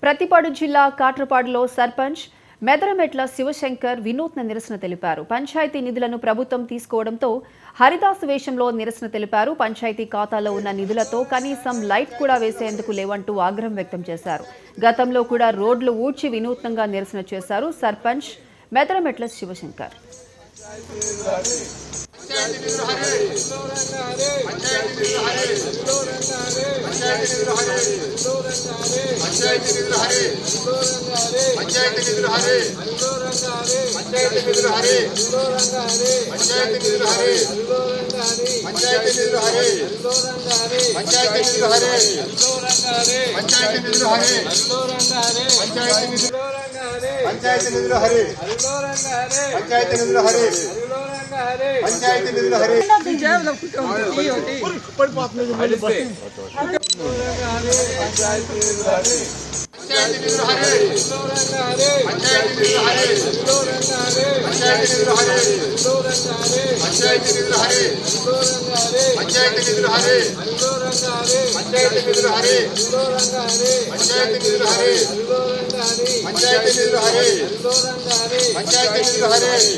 ప్రతిపాడు జిల్లా కాట్రపాడులో సర్పంచ్ మెదరమెట్ల శివశంకర్ వినూత్న నిరసన తెలిపారు. పంచాయతీ నిధులను ప్రభుత్వం తీసుకోవడంతో హరిదాసు వేషంలో నిరసన తెలిపారు. పంచాయతీ ఖాతాలో ఉన్న నిధులతో కనీసం లైట్ కూడా వేసేందుకు లేవంటూ ఆగ్రహం వ్యక్తం చేశారు. గతంలో కూడా రోడ్లు ఊడ్చి వినూత్నంగా నిరసన చేశారు సర్పంచ్ మెదరమెట్ల శివశంకర్. पंचायती